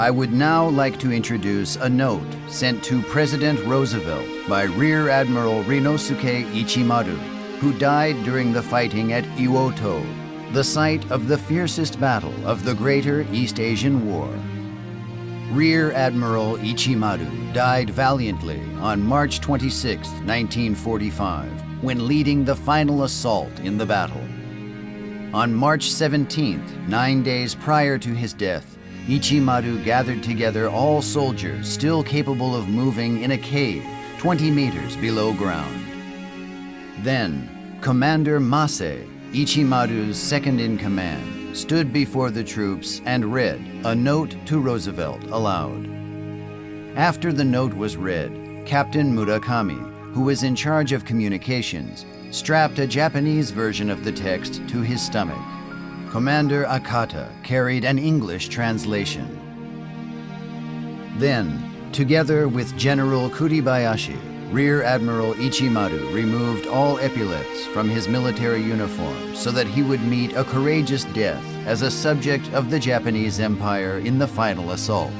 I would now like to introduce a note sent to President Roosevelt by Rear Admiral Rinosuke Ichimaru, who died during the fighting at Iwoto, the site of the fiercest battle of the Greater East Asian War. Rear Admiral Ichimaru died valiantly on March 26, 1945, when leading the final assault in the battle. On March 17th, 9 days prior to his death, Ichimaru gathered together all soldiers still capable of moving in a cave 20 meters below ground. Then, Commander Mase, Ichimaru's second-in-command, stood before the troops and read a note to Roosevelt aloud. After the note was read, Captain Murakami, who was in charge of communications, strapped a Japanese version of the text to his stomach. Commander Akata carried an English translation. Then, together with General Kuribayashi, Rear Admiral Ichimaru removed all epaulets from his military uniform so that he would meet a courageous death as a subject of the Japanese Empire in the final assault.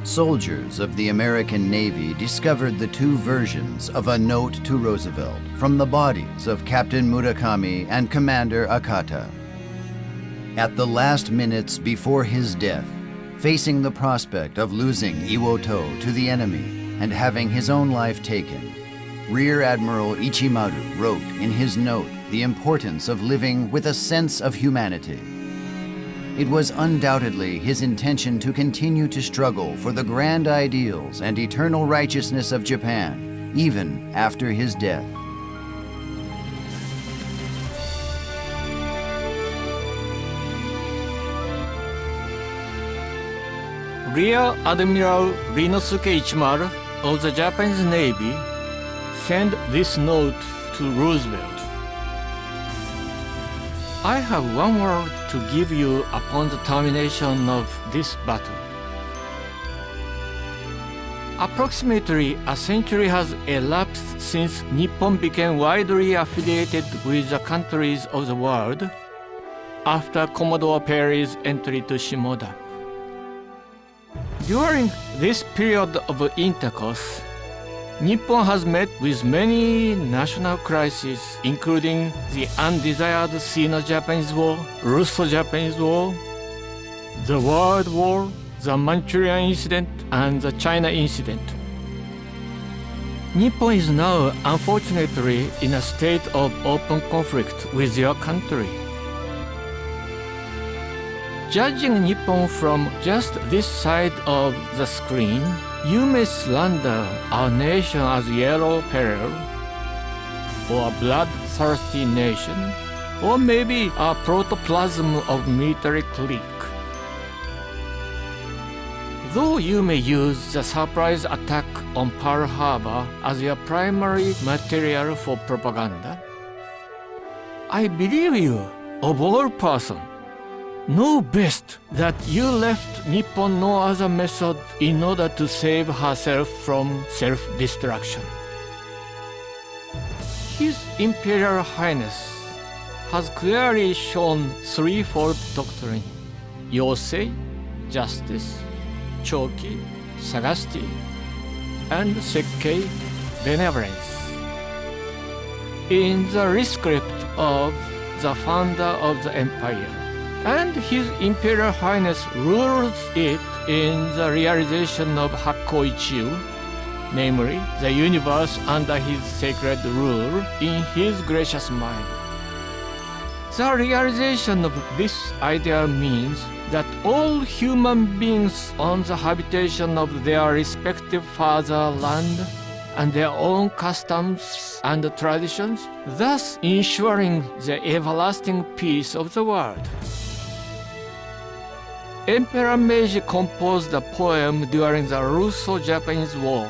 Soldiers of the American Navy discovered the two versions of a note to Roosevelt from the bodies of Captain Murakami and Commander Akata. At the last minutes before his death, facing the prospect of losing Iwoto to the enemy and having his own life taken, Rear Admiral Ichimaru wrote in his note the importance of living with a sense of humanity. It was undoubtedly his intention to continue to struggle for the grand ideals and eternal righteousness of Japan, even after his death. Rear Admiral Rinosuke Ichimaru of the Japanese Navy sent this note to Roosevelt. I have one word to give you upon the termination of this battle. Approximately a century has elapsed since Nippon became widely affiliated with the countries of the world after Commodore Perry's entry to Shimoda. During this period of intercourse, Nippon has met with many national crises, including the undesired Sino-Japanese War, Russo-Japanese War, the World War, the Manchurian Incident, and the China Incident. Nippon is now, unfortunately, in a state of open conflict with your country. Judging Nippon from just this side of the screen, you may slander our nation as yellow peril, or a bloodthirsty nation, or maybe a protoplasm of military clique. Though you may use the surprise attack on Pearl Harbor as your primary material for propaganda, I believe you, of all persons, know best that you left Nippon no other method in order to save herself from self-destruction. His Imperial Highness has clearly shown threefold doctrine: Yosei, justice; Choki, sagacity; and Sekkei, benevolence. In the rescript of the founder of the empire, and His Imperial Highness rules it in the realization of Hakkoichiu, namely the universe under his sacred rule in his gracious mind. The realization of this ideal means that all human beings own the habitation of their respective fatherland and their own customs and traditions, thus ensuring the everlasting peace of the world. Emperor Meiji composed a poem during the Russo-Japanese War.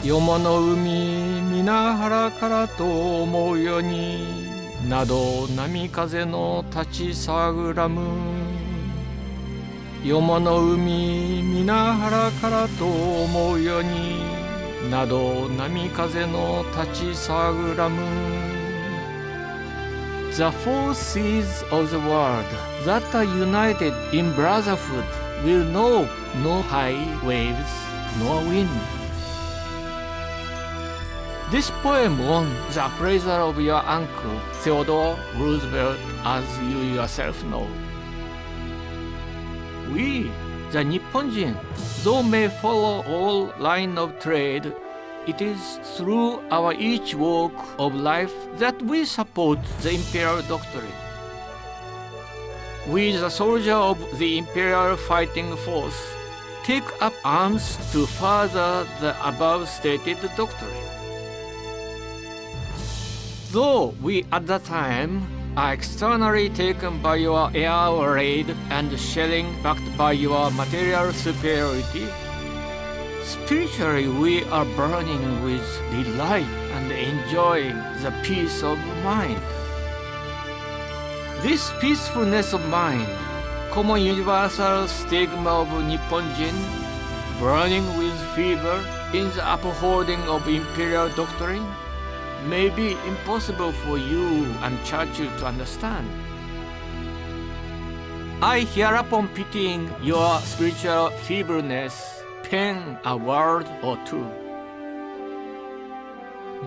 よもの海皆原からと思うようになど波風の立ち騒らむ。よもの海皆原からと思うようになど波風の立ち騒らむ。The four seas of the world that are united in brotherhood will know no high waves nor wind. This poem won the appraisal of your uncle, Theodore Roosevelt, as you yourself know. We, the Nipponjin, though may follow all line of trade, it is through our each walk of life that we support the imperial doctrine. We, the soldier of the imperial fighting force, take up arms to further the above stated doctrine. Though we at that time are externally taken by your air raid and shelling backed by your material superiority, spiritually we are burning with delight and enjoying the peace of mind. This peacefulness of mind, common universal stigma of Nipponjin, burning with fever in the upholding of imperial doctrine, may be impossible for you and Churchill to understand. I hereupon pitying your spiritual feebleness, pen a word or two.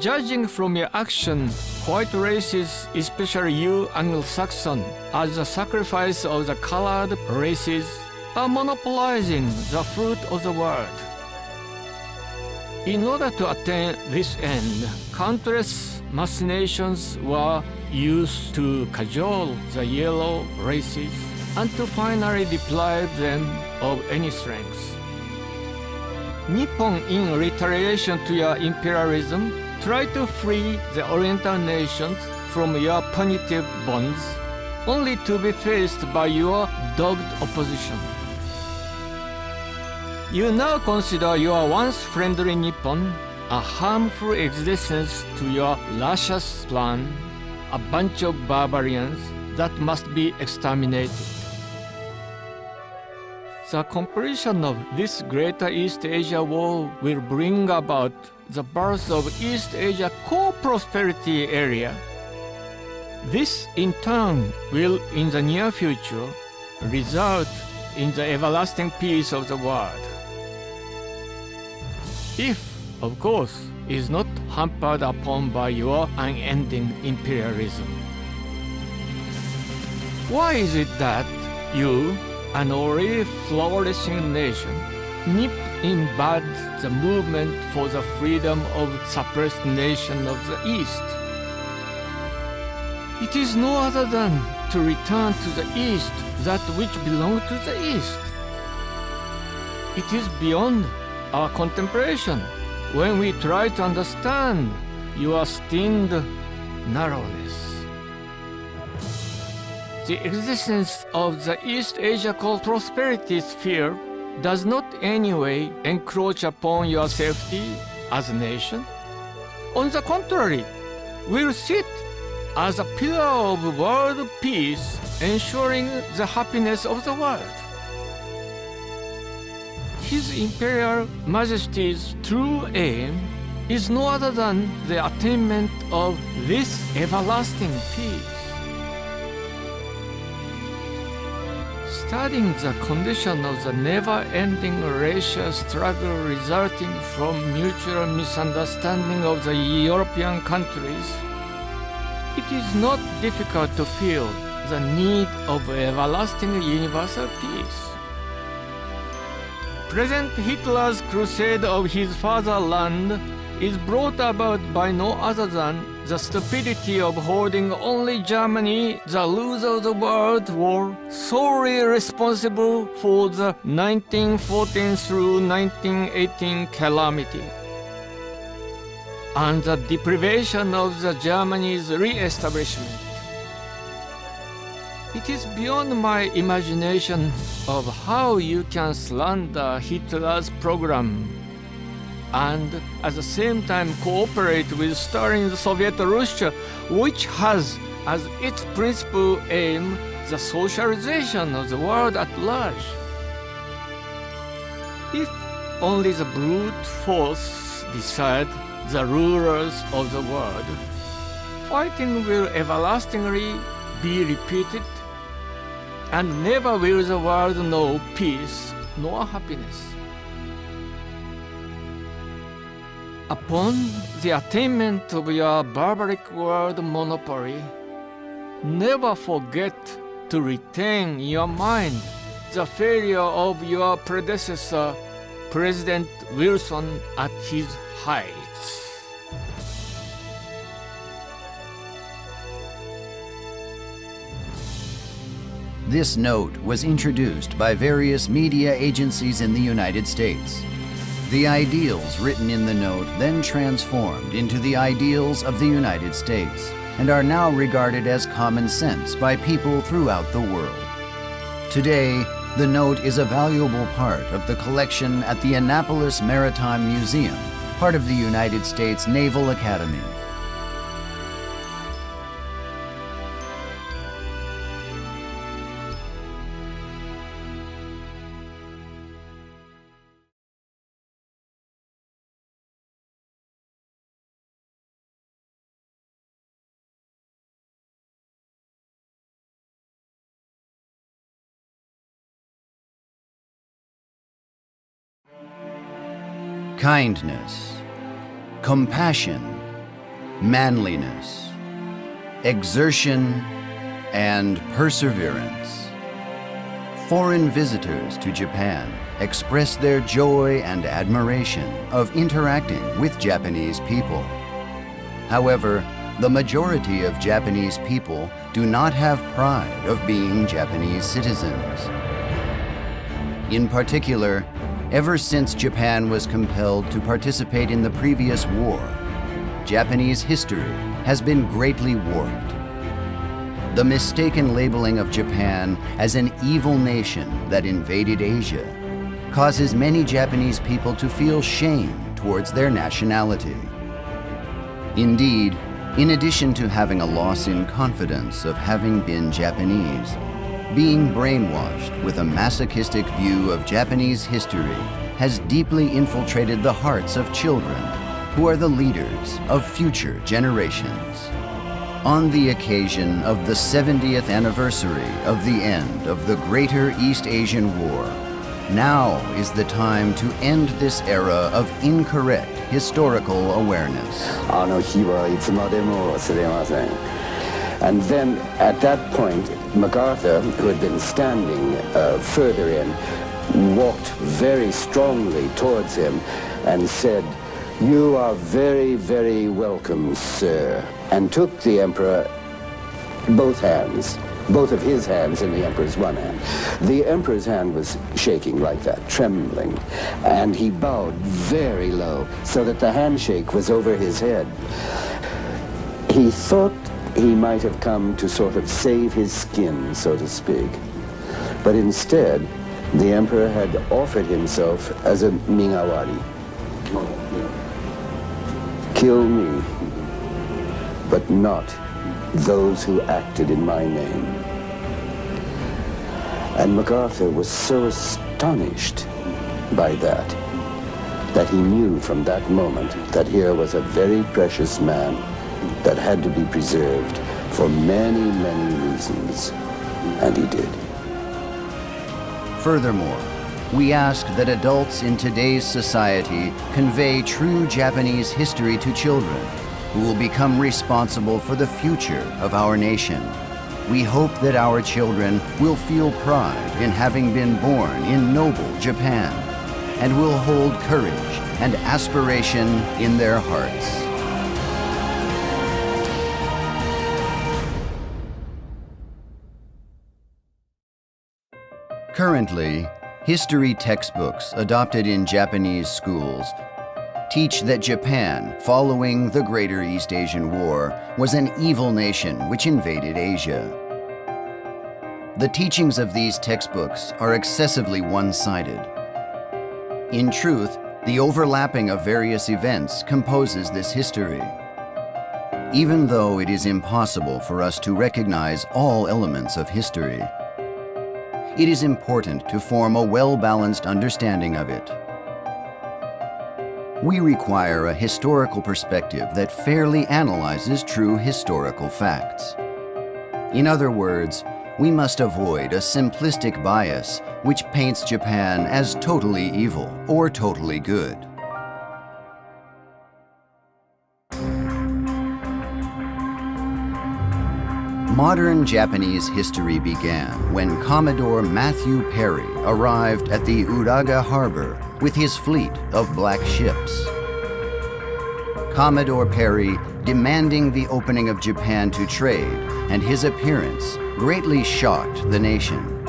Judging from your action, white races, especially you Anglo-Saxon, as the sacrifice of the colored races, are monopolizing the fruit of the world. In order to attain this end, countless machinations were used to cajole the yellow races and to finally deprive them of any strength. Nippon, in retaliation to your imperialism, tried to free the Oriental nations from your punitive bonds, only to be faced by your dogged opposition. You now consider your once friendly Nippon a harmful existence to your luscious plan, a bunch of barbarians that must be exterminated. The completion of this greater East Asia war will bring about the birth of East Asia co-prosperity area. This in turn will in the near future result in the everlasting peace of the world. If, of course, is not hampered upon by your unending imperialism. Why is it that you, an already flourishing nation, nip in bud the movement for the freedom of suppressed nation of the East? It is no other than to return to the East that which belonged to the East. It is beyond our contemplation when we try to understand your stained narrowness. The existence of the East Asia prosperity sphere does not anyway encroach upon your safety as a nation. On the contrary, will sit as a pillar of world peace, ensuring the happiness of the world. His Imperial Majesty's true aim is no other than the attainment of this everlasting peace. Studying the condition of the never-ending racial struggle resulting from mutual misunderstanding of the European countries, it is not difficult to feel the need of everlasting universal peace. President Hitler's crusade of his fatherland is brought about by no other than the stupidity of holding only Germany, the loser of the World War, solely responsible for the 1914 through 1918 calamity, and the deprivation of the Germany's re-establishment. It is beyond my imagination of how you can slander Hitler's program and at the same time cooperate with Stalin's Soviet Russia, which has as its principal aim the socialization of the world at large. If only the brute force decide the rulers of the world, fighting will everlastingly be repeated, and never will the world know peace nor happiness. Upon the attainment of your barbaric world monopoly, never forget to retain in your mind the failure of your predecessor, President Wilson, at his heights. This note was introduced by various media agencies in the United States. The ideals written in the note then transformed into the ideals of the United States and are now regarded as common sense by people throughout the world. Today, the note is a valuable part of the collection at the Annapolis Maritime Museum, part of the United States Naval Academy. Kindness, compassion, manliness, exertion, and perseverance. Foreign visitors to Japan express their joy and admiration of interacting with Japanese people. However, the majority of Japanese people do not have pride of being Japanese citizens. In particular, ever since Japan was compelled to participate in the previous war, Japanese history has been greatly warped. The mistaken labeling of Japan as an evil nation that invaded Asia causes many Japanese people to feel shame towards their nationality. Indeed, in addition to having a loss in confidence of having been Japanese, being brainwashed with a masochistic view of Japanese history has deeply infiltrated the hearts of children who are the leaders of future generations. On the occasion of the 70th anniversary of the end of the Greater East Asian War, now is the time to end this era of incorrect historical awareness. あの日はいつまでも忘れません。And then, at that point, MacArthur, who had been standing further in, walked very strongly towards him and said, "You are very, very welcome, sir," and took the emperor both hands, both of his hands in the emperor's one hand. The emperor's hand was shaking like that, trembling, and he bowed very low so that the handshake was over his head. He thought he might have come to sort of save his skin, so to speak. But instead, the emperor had offered himself as a Mingawari. Kill me, but not those who acted in my name. And MacArthur was so astonished by that he knew from that moment that here was a very precious man that had to be preserved for many, many reasons, and he did. Furthermore, we ask that adults in today's society convey true Japanese history to children who will become responsible for the future of our nation. We hope that our children will feel pride in having been born in noble Japan and will hold courage and aspiration in their hearts. Currently, history textbooks adopted in Japanese schools teach that Japan, following the Greater East Asian War, was an evil nation which invaded Asia. The teachings of these textbooks are excessively one-sided. In truth, the overlapping of various events composes this history. Even though it is impossible for us to recognize all elements of history, it is important to form a well-balanced understanding of it. We require a historical perspective that fairly analyzes true historical facts. In other words, we must avoid a simplistic bias which paints Japan as totally evil or totally good. Modern Japanese history began when Commodore Matthew Perry arrived at the Uraga Harbor with his fleet of black ships. Commodore Perry demanding the opening of Japan to trade, and his appearance greatly shocked the nation.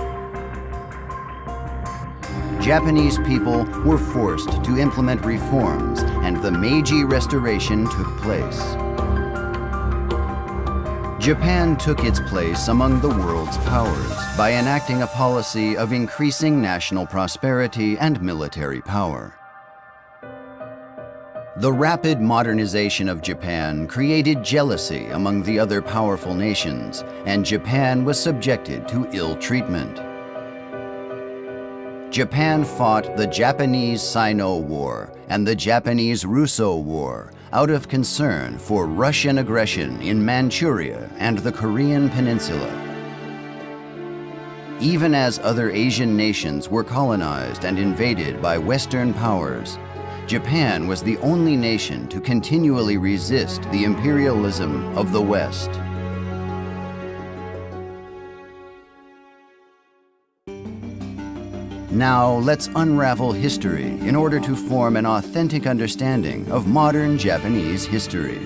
Japanese people were forced to implement reforms, and the Meiji Restoration took place. Japan took its place among the world's powers by enacting a policy of increasing national prosperity and military power. The rapid modernization of Japan created jealousy among the other powerful nations, and Japan was subjected to ill treatment. Japan fought the Japanese Sino War and the Japanese Russo War out of concern for Russian aggression in Manchuria and the Korean Peninsula. Even as other Asian nations were colonized and invaded by Western powers, Japan was the only nation to continually resist the imperialism of the West. Now let's unravel history in order to form an authentic understanding of modern Japanese history.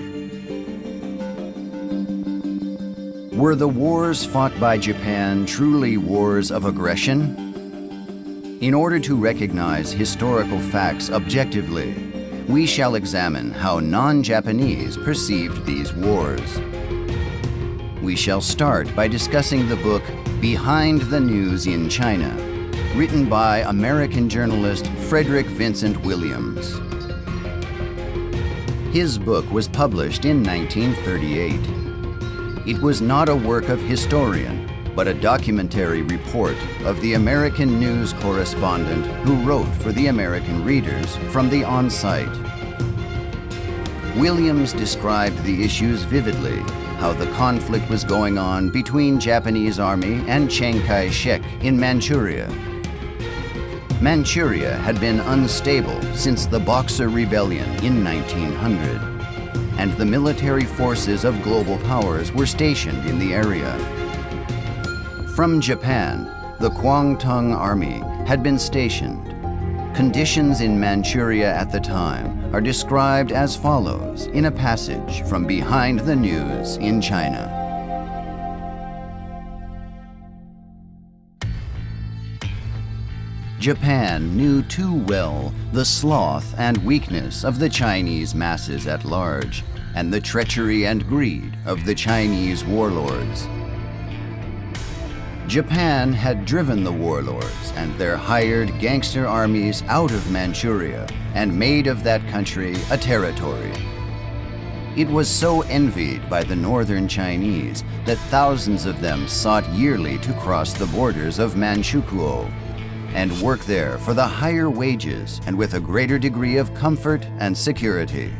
Were the wars fought by Japan truly wars of aggression? In order to recognize historical facts objectively, we shall examine how non-Japanese perceived these wars. We shall start by discussing the book Behind the News in China, written by American journalist Frederick Vincent Williams. His book was published in 1938. It was not a work of historian, but a documentary report of the American news correspondent who wrote for the American readers from the on-site. Williams described the issues vividly, how the conflict was going on between Japanese Army and Chiang Kai-shek in Manchuria. Manchuria had been unstable since the Boxer Rebellion in 1900, and the military forces of global powers were stationed in the area. From Japan, the Kwangtung Army had been stationed. Conditions in Manchuria at the time are described as follows in a passage from Behind the News in China. Japan knew too well the sloth and weakness of the Chinese masses at large, and the treachery and greed of the Chinese warlords. Japan had driven the warlords and their hired gangster armies out of Manchuria and made of that country a territory. It was so envied by the northern Chinese that thousands of them sought yearly to cross the borders of Manchukuo and work there for the higher wages and with a greater degree of comfort and security.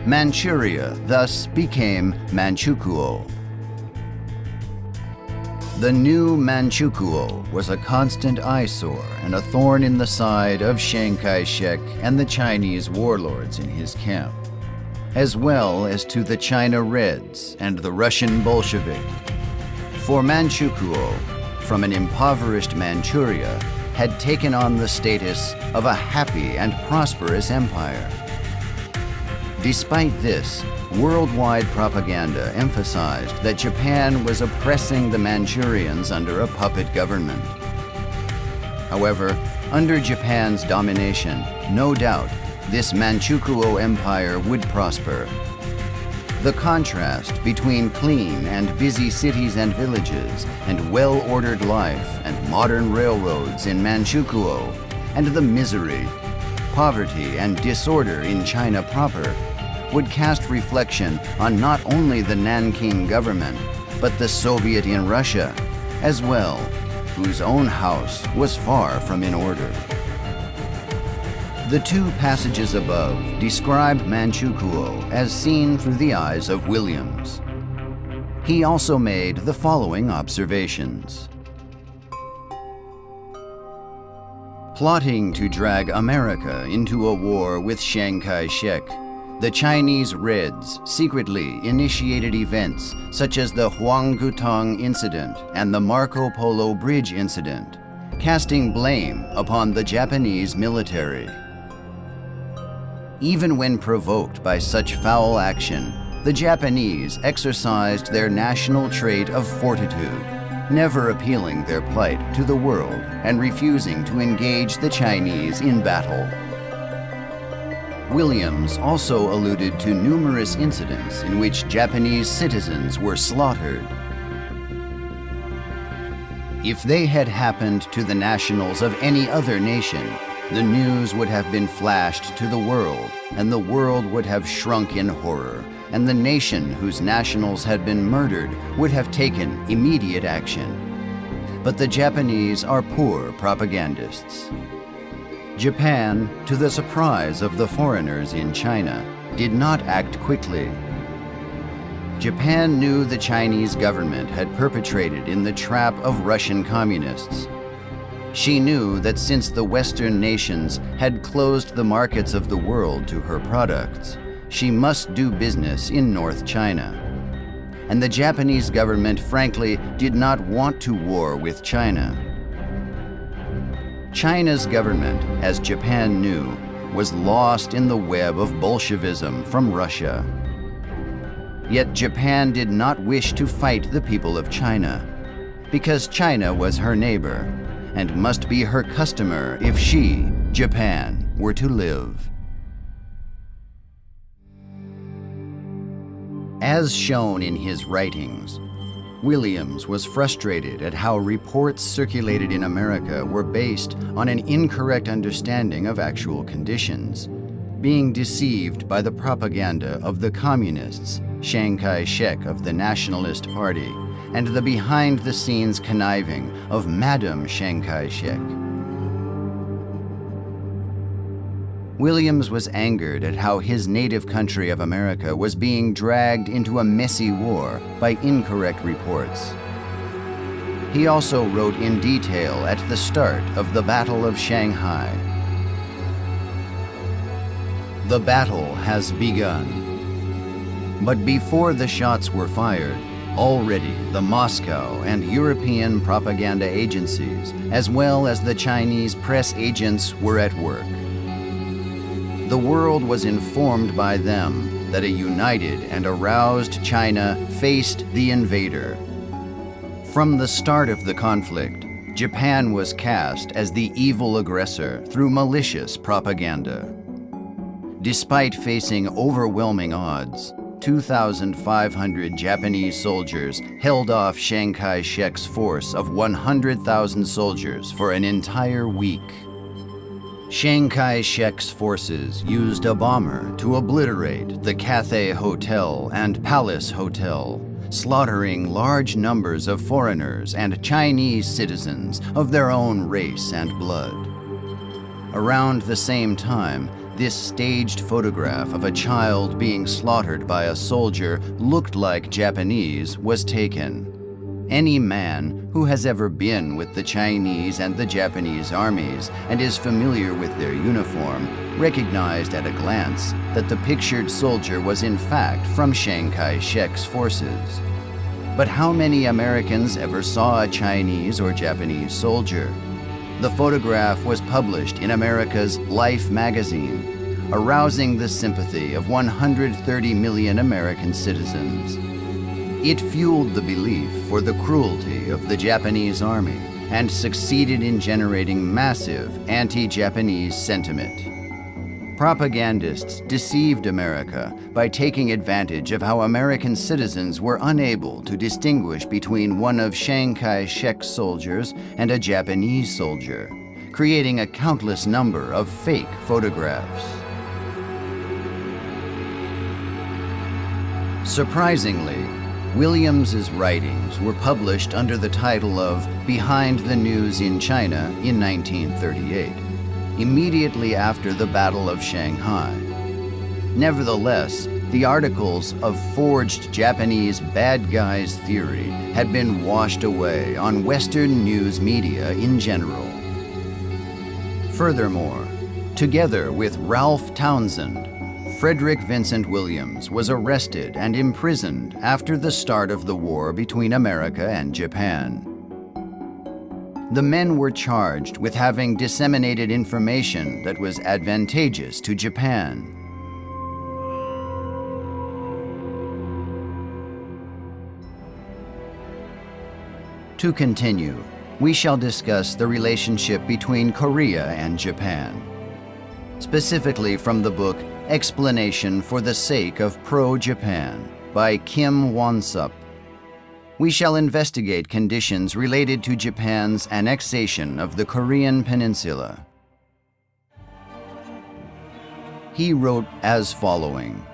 Manchuria thus became Manchukuo. The new Manchukuo was a constant eyesore and a thorn in the side of Chiang Kai-shek and the Chinese warlords in his camp, as well as to the China Reds and the Russian Bolshevik. For Manchukuo, from an impoverished Manchuria, had taken on the status of a happy and prosperous empire. Despite this, worldwide propaganda emphasized that Japan was oppressing the Manchurians under a puppet government. However, under Japan's domination, no doubt, this Manchukuo empire would prosper. The contrast between clean and busy cities and villages and well-ordered life and modern railroads in Manchukuo and the misery, poverty, and disorder in China proper would cast reflection on not only the Nanking government, but the Soviet in Russia as well, whose own house was far from in order. The two passages above describe Manchukuo as seen through the eyes of Williams. He also made the following observations. Plotting to drag America into a war with Chiang Kai-shek, the Chinese Reds secretly initiated events such as the Huanggutong incident and the Marco Polo Bridge incident, casting blame upon the Japanese military. Even when provoked by such foul action, the Japanese exercised their national trait of fortitude, never appealing their plight to the world and refusing to engage the Chinese in battle. Williams also alluded to numerous incidents in which Japanese citizens were slaughtered. If they had happened to the nationals of any other nation, the news would have been flashed to the world, and the world would have shrunk in horror, and the nation whose nationals had been murdered would have taken immediate action. But the Japanese are poor propagandists. Japan, to the surprise of the foreigners in China, did not act quickly. Japan knew the Chinese government had perpetrated in the trap of Russian communists. She knew that since the Western nations had closed the markets of the world to her products, she must do business in North China. And the Japanese government, frankly, did not want to war with China. China's government, as Japan knew, was lost in the web of Bolshevism from Russia. Yet Japan did not wish to fight the people of China, because China was her neighbor and must be her customer if she, Japan, were to live. As shown in his writings, Williams was frustrated at how reports circulated in America were based on an incorrect understanding of actual conditions, being deceived by the propaganda of the communists, Chiang Kai-shek of the Nationalist Party, and the behind-the-scenes conniving of Madame Chiang Kai-shek. Williams was angered at how his native country of America was being dragged into a messy war by incorrect reports. He also wrote in detail at the start of the Battle of Shanghai. The battle has begun. But before the shots were fired, already the Moscow and European propaganda agencies, as well as the Chinese press agents, were at work. The world was informed by them that a united and aroused China faced the invader. From the start of the conflict, Japan was cast as the evil aggressor through malicious propaganda. Despite facing overwhelming odds, 2,500 Japanese soldiers held off Chiang Kai-shek's force of 100,000 soldiers for an entire week. Chiang Kai-shek's forces used a bomber to obliterate the Cathay Hotel and Palace Hotel, slaughtering large numbers of foreigners and Chinese citizens of their own race and blood. Around the same time, this staged photograph of a child being slaughtered by a soldier looked like Japanese was taken. Any man who has ever been with the Chinese and the Japanese armies and is familiar with their uniform recognized at a glance that the pictured soldier was in fact from Chiang Kai-shek's forces. But how many Americans ever saw a Chinese or Japanese soldier? The photograph was published in America's Life magazine, arousing the sympathy of 130 million American citizens. It fueled the belief for the cruelty of the Japanese army and succeeded in generating massive anti-Japanese sentiment. Propagandists deceived America by taking advantage of how American citizens were unable to distinguish between one of Chiang Kai-shek's soldiers and a Japanese soldier, creating a countless number of fake photographs. Surprisingly, Williams's writings were published under the title of Behind the News in China in 1938, immediately after the Battle of Shanghai. Nevertheless, the articles of forged Japanese bad guys theory had been washed away on Western news media in general. Furthermore, together with Ralph Townsend, Frederick Vincent Williams was arrested and imprisoned after the start of the war between America and Japan. The men were charged with having disseminated information that was advantageous to Japan. To continue, we shall discuss the relationship between Korea and Japan, specifically from the book Explanation for the Sake of Pro-Japan by Kim Won-sup. We shall investigate conditions related to Japan's annexation of the Korean Peninsula. He wrote as following: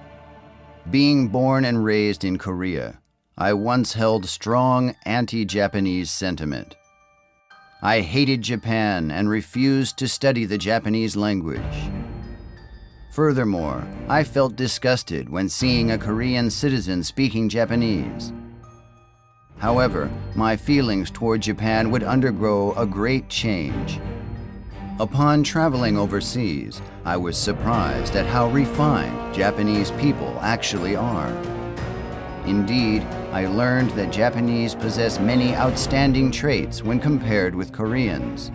"Being born and raised in Korea, I once held strong anti-Japanese sentiment. I hated Japan and refused to study the Japanese language. Furthermore, I felt disgusted when seeing a Korean citizen speaking Japanese. However, my feelings toward Japan would undergo a great change. Upon traveling overseas, I was surprised at how refined Japanese people actually are. Indeed, I learned that Japanese possess many outstanding traits when compared with Koreans.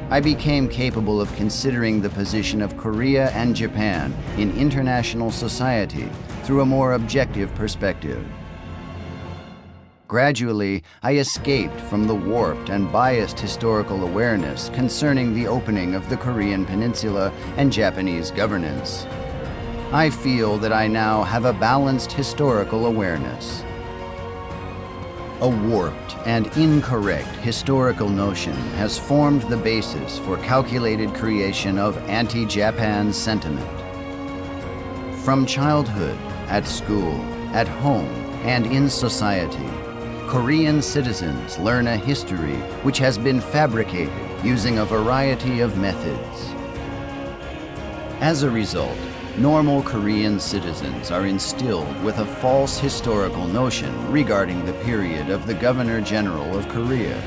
I became capable of considering the position of Korea and Japan in international society through a more objective perspective. Gradually, I escaped from the warped and biased historical awareness concerning the opening of the Korean Peninsula and Japanese governance. I feel that I now have a balanced historical awareness. A warped and incorrect historical notion has formed the basis for calculated creation of anti-Japan sentiment. From childhood, at school, at home, and in society, Korean citizens learn a history which has been fabricated using a variety of methods. As a result, normal Korean citizens are instilled with a false historical notion regarding the period of the Governor-General of Korea.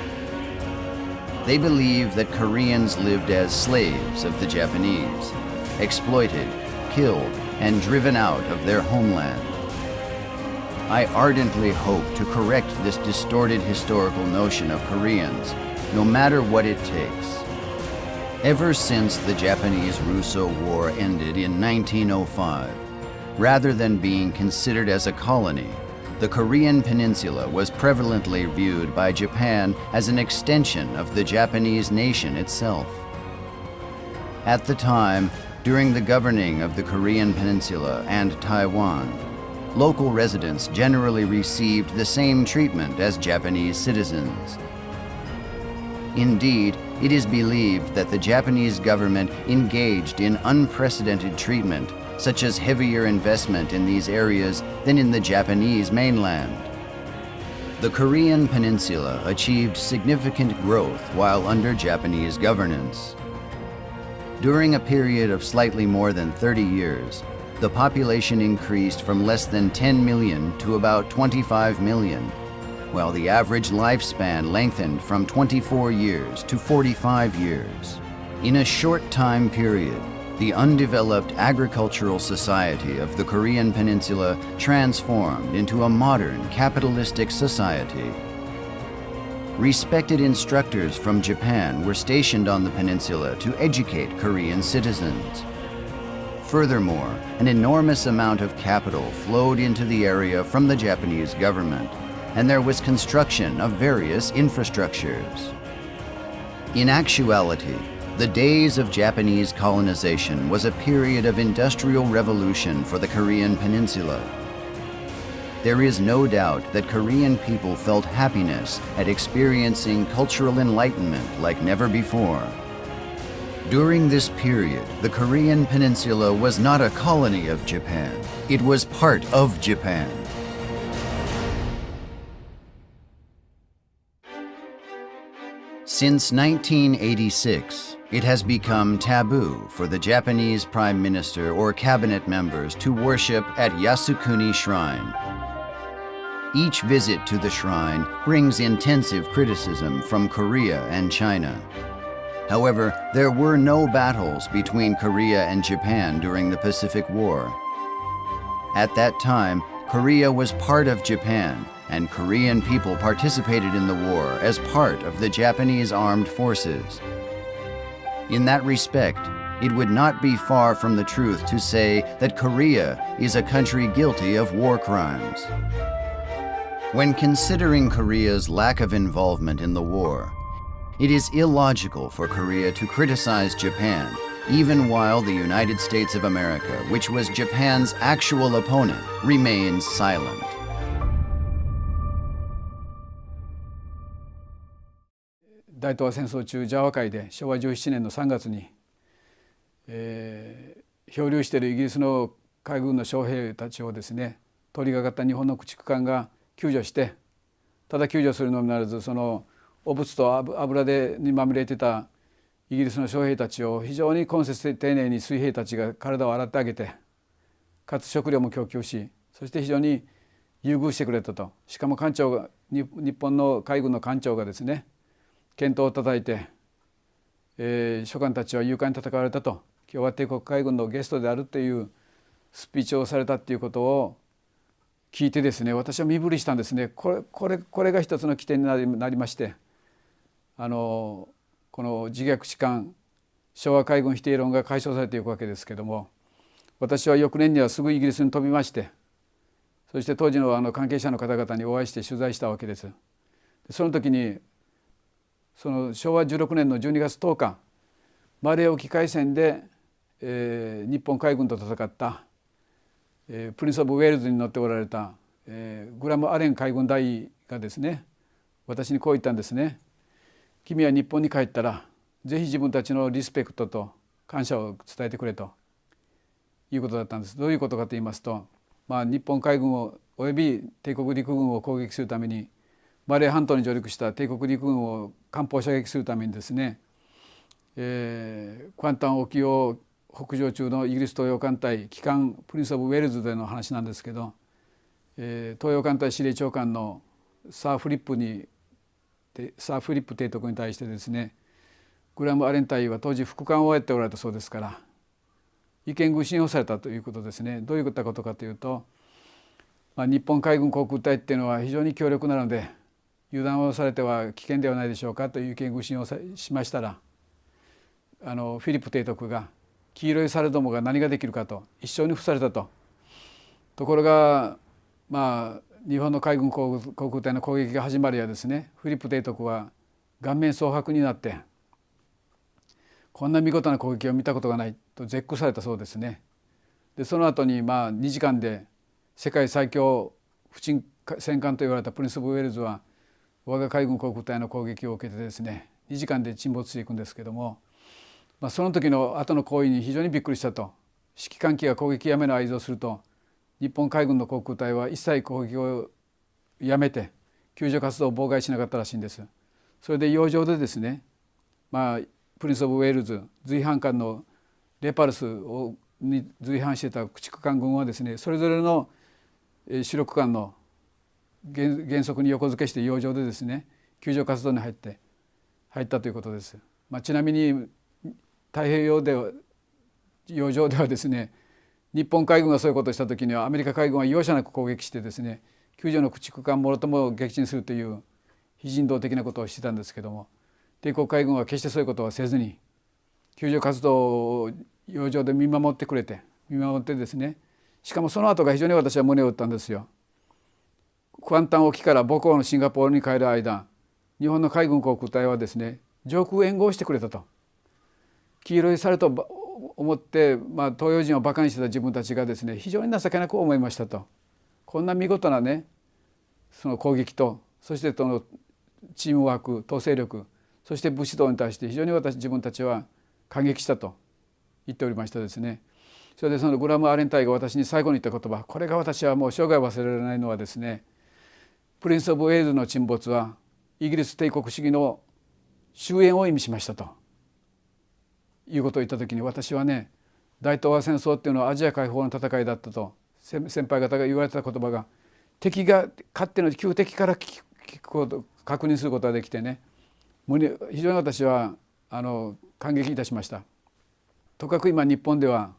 They believe that Koreans lived as slaves of the Japanese, exploited, killed, and driven out of their homeland. I ardently hope to correct this distorted historical notion of Koreans, no matter what it takes. Ever since the Japanese-Russo War ended in 1905, rather than being considered as a colony, the Korean Peninsula was prevalently viewed by Japan as an extension of the Japanese nation itself. At the time, during the governing of the Korean Peninsula and Taiwan, local residents generally received the same treatment as Japanese citizens. Indeed, it is believed that the Japanese government engaged in unprecedented treatment, such as heavier investment in these areas than in the Japanese mainland. The Korean Peninsula achieved significant growth while under Japanese governance. During a period of slightly more than 30 years, the population increased from less than 10 million to about 25 million, while the average lifespan lengthened from 24 years to 45 years. In a short time period, the undeveloped agricultural society of the Korean Peninsula transformed into a modern capitalistic society. Respected instructors from Japan were stationed on the peninsula to educate Korean citizens. Furthermore, an enormous amount of capital flowed into the area from the Japanese government, and there was construction of various infrastructures. In actuality, the days of Japanese colonization was a period of industrial revolution for the Korean Peninsula. There is no doubt that Korean people felt happiness at experiencing cultural enlightenment like never before. During this period, the Korean Peninsula was not a colony of Japan. It was part of Japan. Since 1986, it has become taboo for the Japanese Prime Minister or cabinet members to worship at Yasukuni Shrine. Each visit to the shrine brings intensive criticism from Korea and China. However, there were no battles between Korea and Japan during the Pacific War. At that time, Korea was part of Japan, and Korean people participated in the war as part of the Japanese armed forces. In that respect, it would not be far from the truth to say that Korea is a country guilty of war crimes. When considering Korea's lack of involvement in the war, it is illogical for Korea to criticize Japan, even while the United States of America, which was Japan's actual opponent, remains silent. 大東亜戦争中ジャワ海で昭和17年の3月に、漂流しているイギリスの海軍の将兵たちをですね通りがかった日本の駆逐艦が救助して、ただ救助するのみならずその汚物と油にまみれてたイギリスの将兵たちを非常に懇切丁寧に水兵たちが体を洗ってあげて、かつ食料も供給し、そして非常に優遇してくれたと。しかも艦長が日本の海軍の艦長がですね健闘をたたいて、諸官たちは勇敢に戦われたと、共和帝国海軍のゲストであるというスピーチをされたということを聞いてですね、私は身振りしたんですね。これが一つの起点になりまして、この自虐史観昭和海軍否定論が解消されていくわけですけども、私は翌年にはすぐイギリスに飛びまして、そして当時の関係者の方々にお会いして取材したわけです。その時にその昭和16年の12月10日マレー沖海戦で、日本海軍と戦った、プリンス・オブ・ウェールズに乗っておられた、グラム・アレン海軍大尉がですね私にこう言ったんですね。君は日本に帰ったらぜひ自分たちのリスペクトと感謝を伝えてくれということだったんです。どういうことかと言いますと、日本海軍をおよび帝国陸軍を攻撃するためにマレー半島に上陸した帝国陸軍を艦砲射撃するためにですね、クワンタン沖を北上中のイギリス東洋艦隊旗艦プリンス・オブ・ウェールズでの話なんですけど、東洋艦隊司令長官のサー・フリップ提督に対してですねグラム・アレン大尉は当時副官をやっておられたそうですから、意見具申をされたということですね。どういったことかというと、日本海軍航空隊っていうのは非常に強力なので油断をされては危険ではないでしょうかという意見具申をしましたら、フィリップ提督が黄色い猿どもが何ができるかと一生に付されたと。ところが日本の海軍航空隊の攻撃が始まるやですねフィリップ提督は顔面蒼白になって、こんな見事な攻撃を見たことがないと絶句されたそうですね。でその後に2時間で世界最強不沈戦艦と言われたプリンス・オブ・ウェールズは我が海軍航空隊の攻撃を受けてですね2時間で沈没していくんですけども、その時の後の行為に非常にびっくりしたと。指揮官機が攻撃やめの合図をすると日本海軍の航空隊は一切攻撃をやめて救助活動を妨害しなかったらしいんです。それで洋上でですね、プリンス・オブ・ウェールズ随伴艦のレパルスに随伴していた駆逐艦軍はですねそれぞれの主力艦の原則に横付けして洋上でですね救助活動に入ったということです。ちなみに太平洋では洋上ではですね日本海軍がそういうことをした時にはアメリカ海軍は容赦なく攻撃してですね救助の駆逐艦もろとも撃沈するという非人道的なことをしてたんですけども、帝国海軍は決してそういうことはせずに救助活動を洋上で見守ってですね、しかもその後が非常に私は胸を打ったんですよ。クワンタン沖から母港のシンガポールに帰る間、日本の海軍航空隊はですね上空援護をしてくれたと。黄色い猿と思って、東洋人をバカにしてた自分たちがですね非常に情けなく思いましたと。こんな見事なねその攻撃と、そしてそのチームワーク、統制力、そして武士道に対して非常に自分たちは感激したと言っておりましたですね。それでそのグラム・アレン隊が私に最後に言った言葉、これが私はもう生涯忘れられないのはですね、プリンス・オブ・ウェールズの沈没はイギリス帝国主義の終焉を意味しましたということを言った時に、私はね、大東亜戦争っていうのはアジア解放の戦いだったと先輩方が言われた言葉が、敵がかっての旧敵から聞くこと確認することができてね、非常に私は感激いたしました。とかく今日本では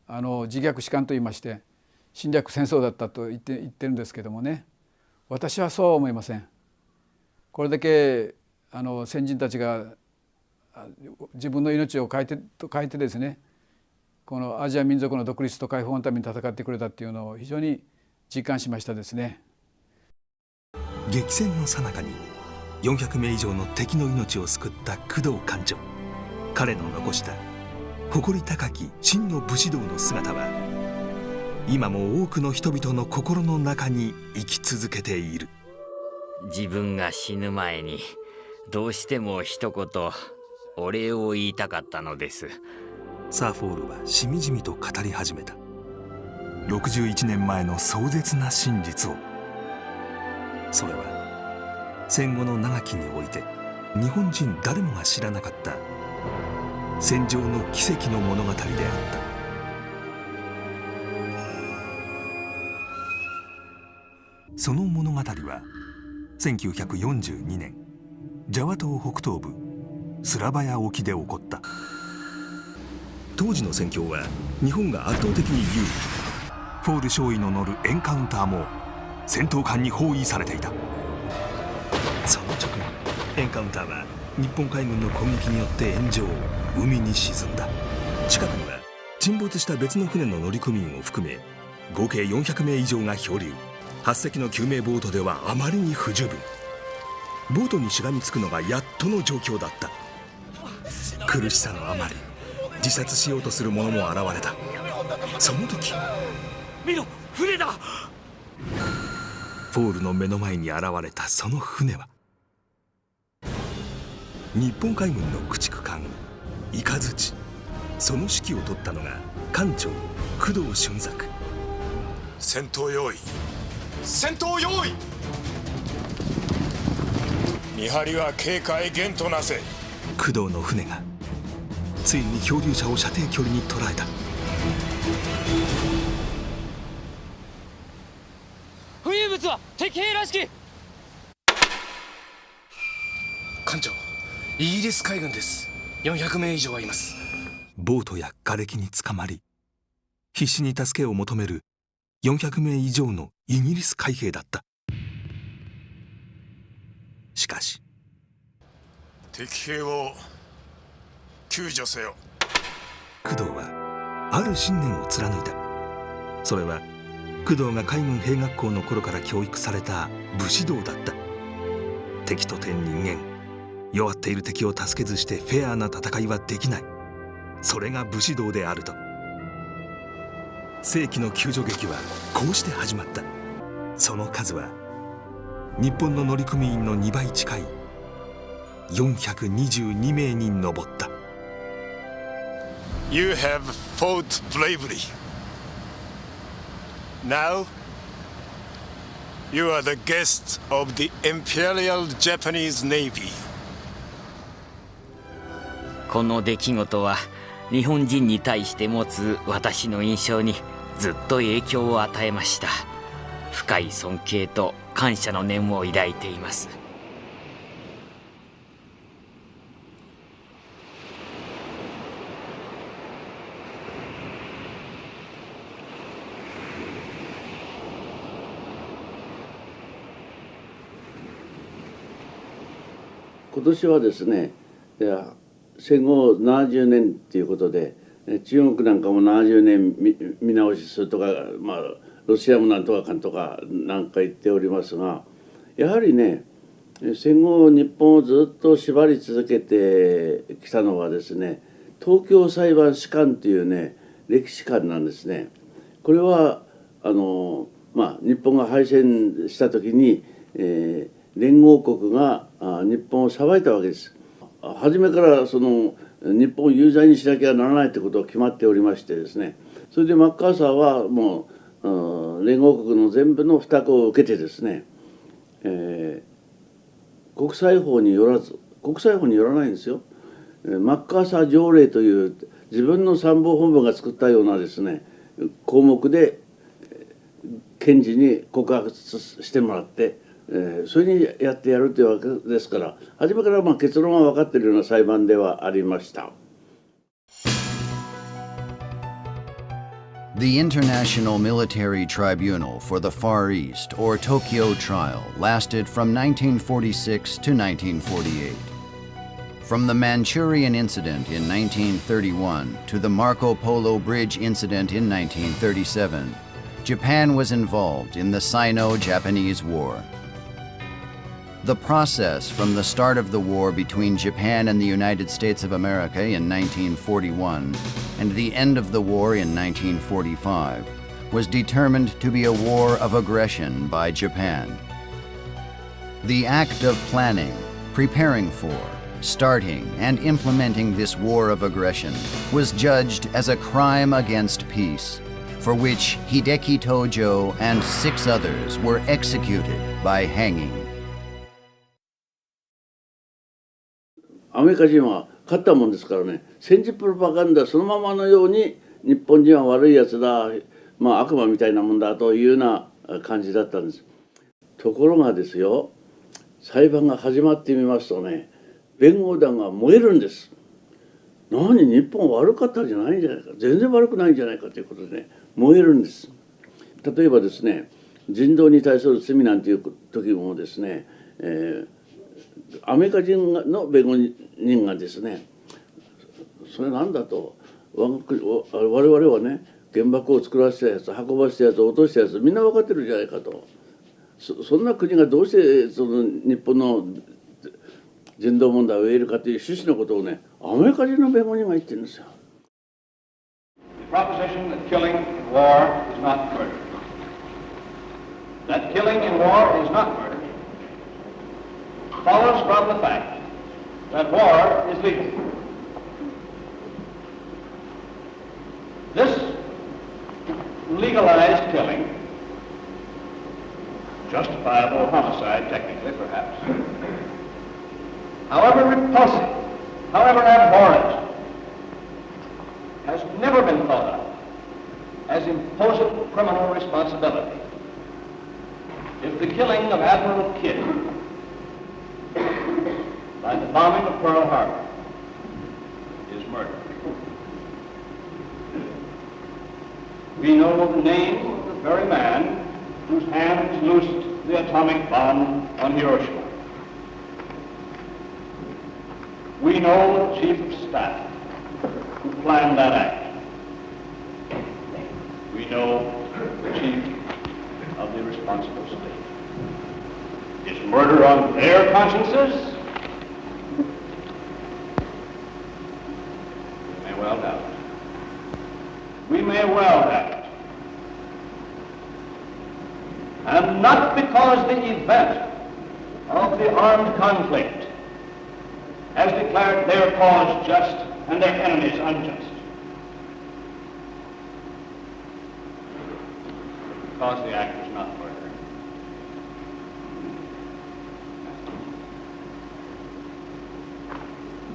自虐史観といいまして侵略戦争だったと言ってるんですけどもね、私はそうは思いません。これだけ先人たちが自分の命を変えてですね、このアジア民族の独立と解放のために戦ってくれたっていうのを非常に実感しましたですね。激戦の最中に400名以上の敵の命を救った工藤館長。彼の残した誇り高き真の武士道の姿は今も多くの人々の心の中に生き続けている。自分が死ぬ前にどうしても一言お礼を言いたかったのです。サーフォールはしみじみと語り始めた。61年前の壮絶な真実を。それは戦後の長きにおいて日本人誰もが知らなかった戦場の奇跡の物語であった。その物語は1942年ジャワ島北東部スラバヤ沖で起こった。当時の戦況は日本が圧倒的に有利。フォール少尉の乗るエンカウンターも戦闘艦に包囲されていた。その直後エンカウンターは日本海軍の攻撃によって炎上、海に沈んだ。近くには沈没した別の船の乗組員を含め合計400名以上が漂流。8隻の救命ボートではあまりに不十分。ボートにしがみつくのがやっとの状況だった。苦しさのあまり自殺しようとする者も現れた。その時、見ろ、船だ。フォールの目の前に現れたその船は日本海軍の駆逐艦イカズチ。その指揮を執ったのが艦長工藤俊作。戦闘用意、戦闘用意。見張りは警戒厳となせ。工藤の船がついに漂流者を射程距離に捉えた。浮遊物は敵兵らしき。艦長、イギリス海軍です。400名以上はいます。ボートや瓦礫につかまり必死に助けを求める400名以上のイギリス海兵だった。しかし敵兵を救助せよ。工藤はある信念を貫いた。それは工藤が海軍兵学校の頃から教育された武士道だった。敵と天人間、弱っている敵を助けずしてフェアな戦いはできない。それが武士道であると。世紀の救助劇はこうして始まった。その数は日本の乗組員の2倍近い422名に上った。 You have fought bravely. Now you are the guests of the Imperial Japanese Navy. この出来事は日本人に対して持つ私の印象にずっと影響を与えました。深い尊敬と感謝の念を抱いています。今年はですね、戦後70年ということで、中国なんかも70年 見直しするとか、ロシアもなんとかかんとかなんか言っておりますが、やはりね、戦後日本をずっと縛り続けてきたのはですね、東京裁判士官というね歴史観なんですね。これは日本が敗戦した時に、連合国が日本を裁いたわけです。初めからその日本を有罪にしなきゃならないということが決まっておりましてですね、それでマッカーサーはもう連合国の全部の負託を受けてですね、国際法によらず国際法によらないんですよ。マッカーサー条例という自分の参謀本部が作ったようなですね項目で検事に告発してもらって、それにやってやるというわけですから、初めから結論が分かっているような裁判ではありました。The International Military Tribunal for the Far East, or Tokyo Trial, lasted from 1946 to 1948. From the Manchurian Incident in 1931 to the Marco Polo Bridge Incident in 1937, Japan was involved in the Sino-Japanese War. The process from the start of the war between Japan and the United States of America in 1941 and the end of the war in 1945 was determined to be a war of aggression by Japan. The act of planning, preparing for, starting and implementing this war of aggression was judged as a crime against peace, for which Hideki Tojo and 6 others were executed by hanging. アメリカ人は勝ったもんですからね、戦時プロパガンダそのままのように日本人は悪いやつだ、悪魔みたいなもんだというような感じだったんです。ところがですよ、裁判が始まってみますとね、弁護団が燃えるんです。何、日本悪かったんじゃないんじゃないか、全然悪くないんじゃないかということでね、燃えるんです。例えばですね、人道に対する罪なんていう時もですね、アメリカ人の弁護人がですね、それなんだと、我々はね、原爆を作らせたやつ、運ばせたやつ、落としたやつ、みんな分かってるじゃないかと。そんな国がどうしてその日本の人道問題を得るかという趣旨のことをね、アメリカ人の弁護人が言ってるんですよ。The proposition that killing in war is not murder. That killing in war is not murder follows from the fact that war is legal. This legalized killing, justifiable homicide technically perhaps, however repulsive, however abhorrent, has never been thought of as imposing criminal responsibility. If the killing of Admiral Kidd by the bombing of Pearl Harbor is murder, we know the name of the very man whose hands loosed the atomic bomb on Hiroshima. We know the chief of staff who planned that act. We know the chief of the responsible state. Is murder on their consciences? We may well doubt it. We may well doubt it. And not because the event of the armed conflict has declared their cause just and their enemies unjust. Because the act is not murder.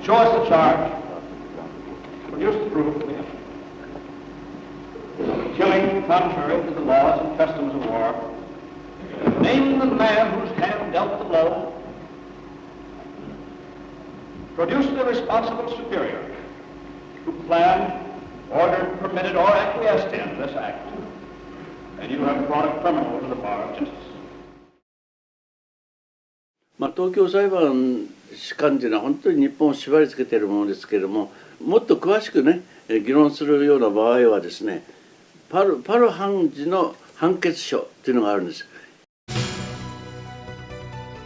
Show us the charge. Produce the proof. Killing contrary to the laws and customs of war. Name the man whose hand dealt the blow. Produce the responsible superior who planned, ordered, permitted, or acquiesced in this act, and you have brought a criminal to the bar of justice. 東京裁判士官というのは本当に日本を縛り付けているものですけれども、もっと詳しくね議論するような場合はですね、パル判事の判決書というのがあるんです。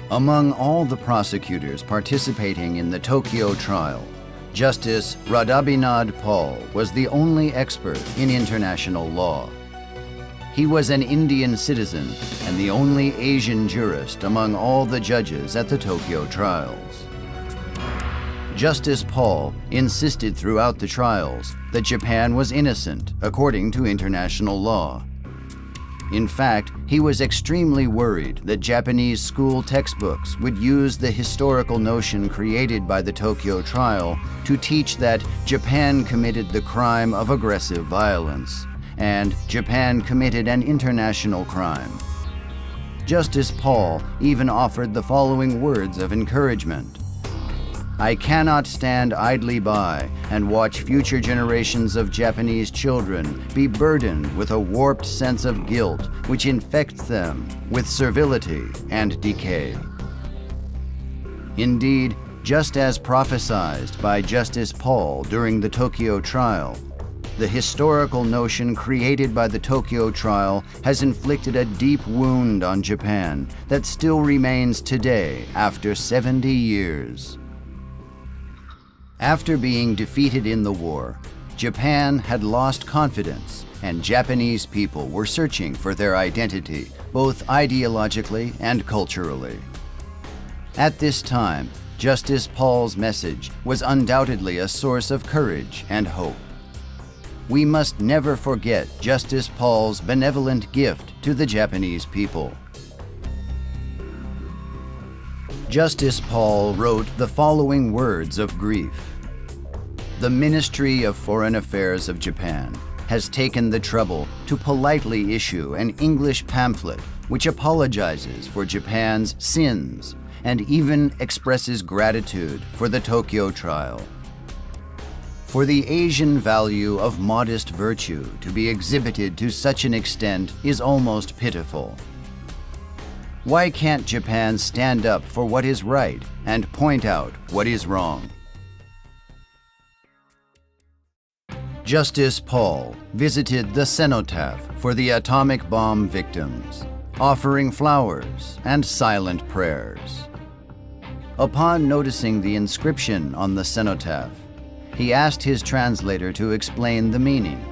Among all the prosecutors participating in the Tokyo trial, Justice Radhabinod Paul was the only expert in international law. He was an Indian citizen and the only Asian jurist among all the judges at the Tokyo trials. Justice Paul insisted throughout the trials that Japan was innocent according to international law. In fact, he was extremely worried that Japanese school textbooks would use the historical notion created by the Tokyo trial to teach that Japan committed the crime of aggressive violence, and Japan committed an international crime. Justice Paul even offered the following words of encouragement: "I cannot stand idly by and watch future generations of Japanese children be burdened with a warped sense of guilt which infects them with servility and decay." Indeed, just as prophesied by Justice Paul during the Tokyo trial, the historical notion created by the Tokyo trial has inflicted a deep wound on Japan that still remains today after 70 years. After being defeated in the war, Japan had lost confidence, and Japanese people were searching for their identity, both ideologically and culturally. At this time, Justice Paul's message was undoubtedly a source of courage and hope. We must never forget Justice Paul's benevolent gift to the Japanese people. Justice Paul wrote the following words of grief: "The Ministry of Foreign Affairs of Japan has taken the trouble to politely issue an English pamphlet which apologizes for Japan's sins and even expresses gratitude for the Tokyo trial. For the Asian value of modest virtue to be exhibited to such an extent is almost pitiful. Why can't Japan stand up for what is right and point out what is wrong?" Justice Paul visited the cenotaph for the atomic bomb victims, offering flowers and silent prayers. Upon noticing the inscription on the cenotaph, he asked his translator to explain the meaning.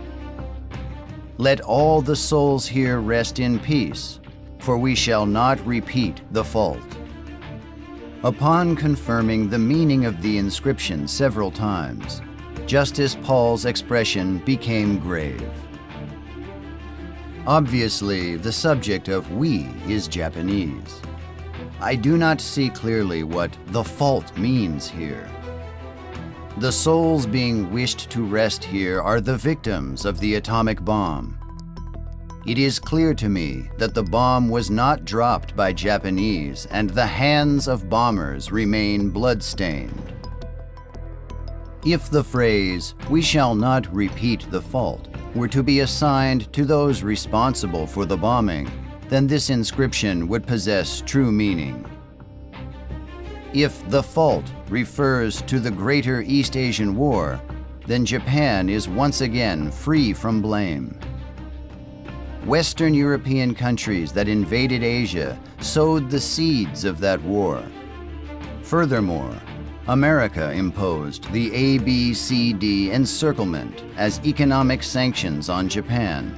"Let all the souls here rest in peace, for we shall not repeat the fault." Upon confirming the meaning of the inscription several times, Justice Paul's expression became grave. Obviously, the subject of "we" is Japanese. I do not see clearly what "the fault" means here. The souls being wished to rest here are the victims of the atomic bomb. It is clear to me that the bomb was not dropped by Japanese and the hands of bombers remain blood-stained. If the phrase, "we shall not repeat the fault," were to be assigned to those responsible for the bombing, then this inscription would possess true meaning. If the fault refers to the Greater East Asian War, then Japan is once again free from blame. Western European countries that invaded Asia sowed the seeds of that war. Furthermore, America imposed the ABCD encirclement as economic sanctions on Japan,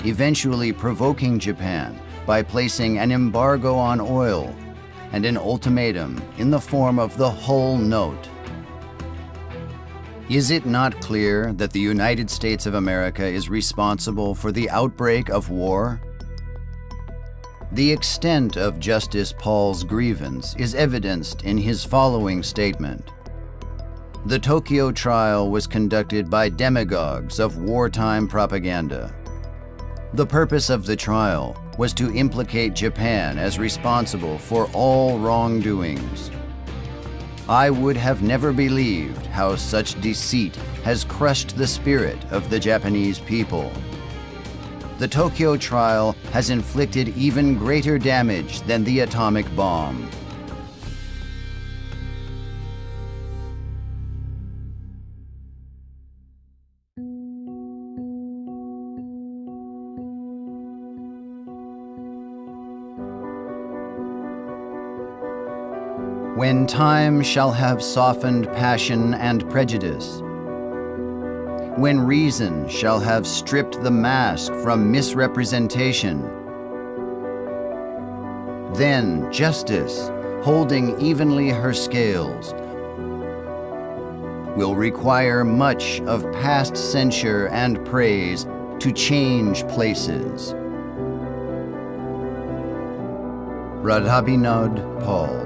eventually provoking Japan by placing an embargo on oil and an ultimatum in the form of the Hull Note. Is it not clear that the United States of America is responsible for the outbreak of war? The extent of Justice Paul's grievance is evidenced in his following statement. The Tokyo trial was conducted by demagogues of wartime propaganda. The purpose of the trial was to implicate Japan as responsible for all wrongdoings. I would have never believed how such deceit has crushed the spirit of the Japanese people. The Tokyo trial has inflicted even greater damage than the atomic bomb. When time shall have softened passion and prejudice, when reason shall have stripped the mask from misrepresentation, then justice, holding evenly her scales, will require much of past censure and praise to change places. Radhabinod Paul.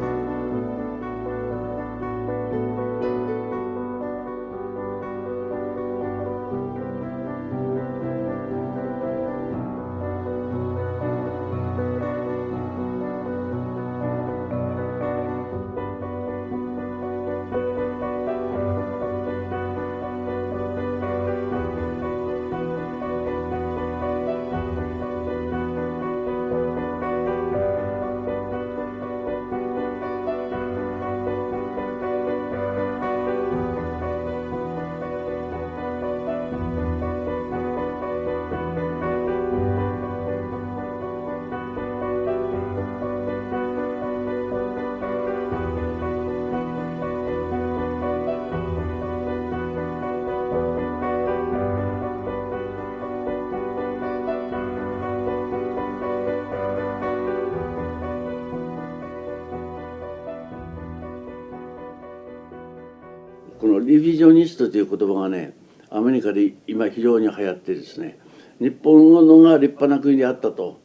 このリビジョニストという言葉がね、アメリカで今非常に流行ってですね、日本のが立派な国であったと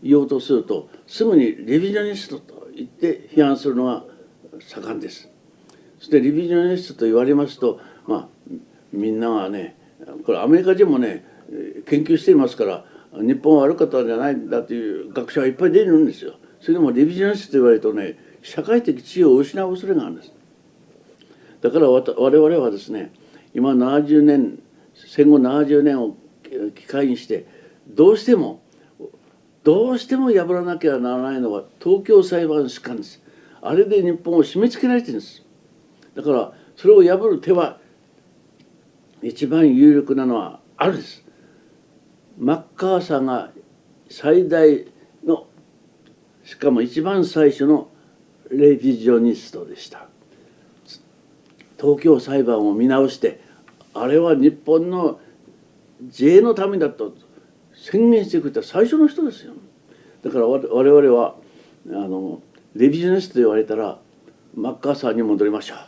言おうとすると、すぐにリビジョニストと言って批判するのが盛んです。そしてリビジョニストと言われますと、みんながね、これアメリカ人もね研究していますから、日本は悪かったんじゃないんだという学者がいっぱい出るんですよ。それでもリビジョニストと言われるとね、社会的地位を失う恐れがあるんです。だから我々はですね、今70年、戦後70年を機会にしてどうしても破らなきゃならないのは東京裁判所管です。あれで日本を締め付けられてるんです。だからそれを破る手は一番有力なのはあるんです。マッカーサーが最大の、しかも一番最初のレビジョニストでした。東京裁判を見直して、あれは日本の自衛のためだと宣言してくれた最初の人ですよ。だから我々はレビジョニストと言われたらマッカーサーに戻りましょう。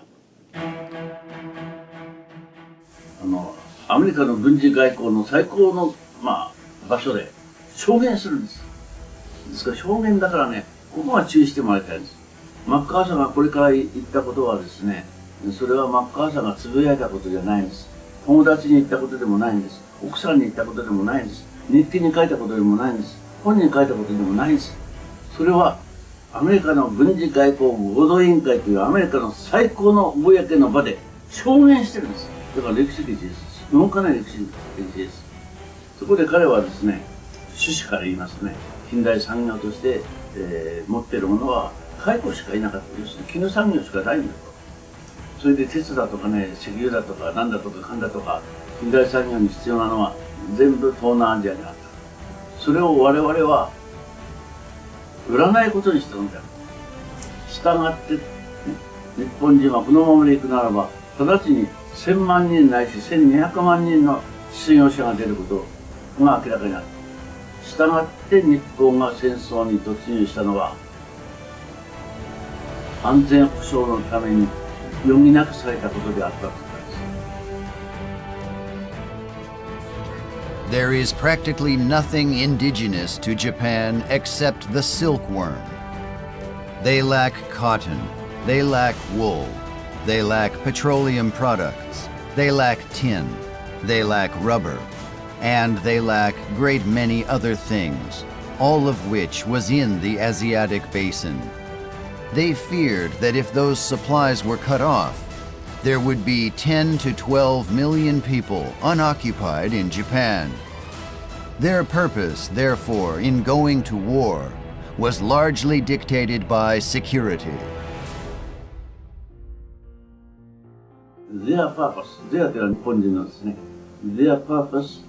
アメリカの軍事外交の最高の、場所で証言するんです。ですから証言だからね、ここは注意してもらいたいんです。マッカーサーがこれから言ったことはですね、それはマッカーサーがつぶやいたことじゃないんです。友達に言ったことでもないんです。奥さんに言ったことでもないんです。日記に書いたことでもないんです。本に書いたことでもないんです。それはアメリカの軍事外交合同委員会というアメリカの最高の公の場で証言してるんです。だから歴史的です。動かない歴史的です。そこで彼はですね、趣旨から言いますね、近代産業として、持っているものは蚕しかいなかった。要するに絹産業しかないんだと。それで鉄だとかね、石油だとか何だとか缶だとか近代産業に必要なのは全部東南アジアにあった。それを我々は売らないことにしたのである。従って、日本人はこのままでいくならば直ちに1000万人ないし1200万人の失業者が出ることが明らかになる。従って日本が戦争に突入したのは安全保障のために余儀なくされたことであったということです。There is practically nothing indigenous to Japan except the silkworm. They lack cotton, they lack wool, they lack petroleum products, they lack tin, they lack rubber, and they lack great many other things, all of which was in the Asiatic basin. They feared that if those supplies were cut off, there would be 10 to 12 million people unoccupied in Japan. Their purpose, therefore, in going to war was largely dictated by security. Their purpose, their というのは日本人のですね。Their purpose,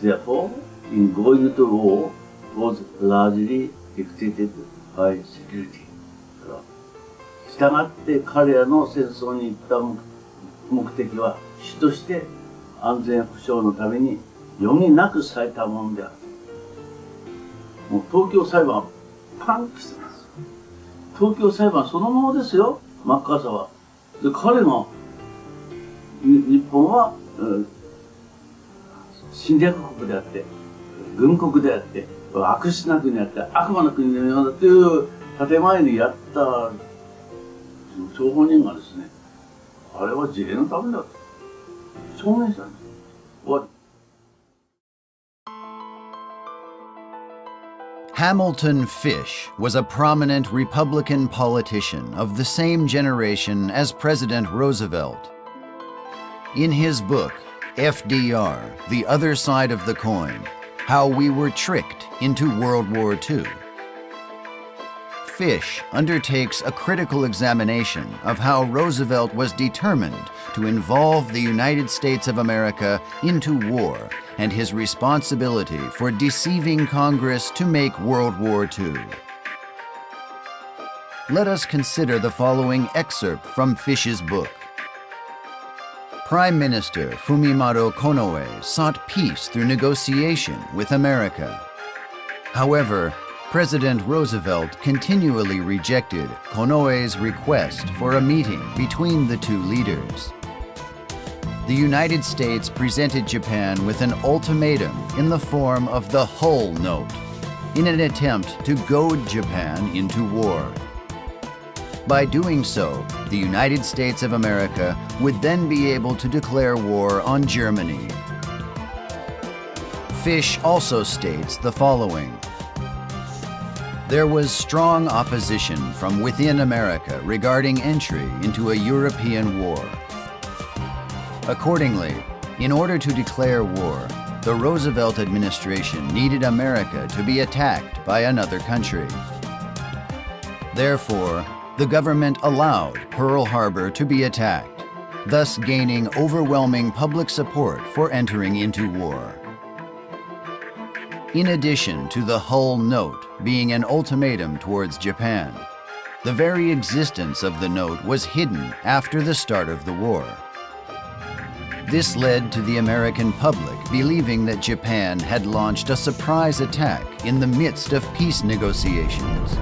therefore, in going to war was largely dictated by security. したがって彼らの戦争に行った目的は主として安全保障のために余儀なくされたものである。もう東京裁判パンクしてます。東京裁判そのままですよ、マッカーサーは。で彼が日本は、侵略国であって軍国であって悪質な国やって悪魔の国のようだという建前にやった張本人がですね、あれは自衛のためだと証明したんです。終わり。Hamilton Fish was a prominent Republican politician of the same generation as President Roosevelt. In his book, FDR, The Other Side of the Coin, How We Were Tricked into World War II, Fish undertakes a critical examination of how Roosevelt was determined to involve the United States of America into war and his responsibility for deceiving Congress to make World War II. Let us consider the following excerpt from Fish's book. Prime Minister Fumimaro Konoe sought peace through negotiation with America. However, President Roosevelt continually rejected Konoe's request for a meeting between the two leaders. The United States presented Japan with an ultimatum in the form of the Hull Note, in an attempt to goad Japan into war. By doing so, the United States of America would then be able to declare war on Germany. Fish also states the following. There was strong opposition from within America regarding entry into a European war. Accordingly, in order to declare war, the Roosevelt administration needed America to be attacked by another country. Therefore, the government allowed Pearl Harbor to be attacked, thus gaining overwhelming public support for entering into war. In addition to the Hull Note being an ultimatum towards Japan, the very existence of the note was hidden after the start of the war. This led to the American public believing that Japan had launched a surprise attack in the midst of peace negotiations.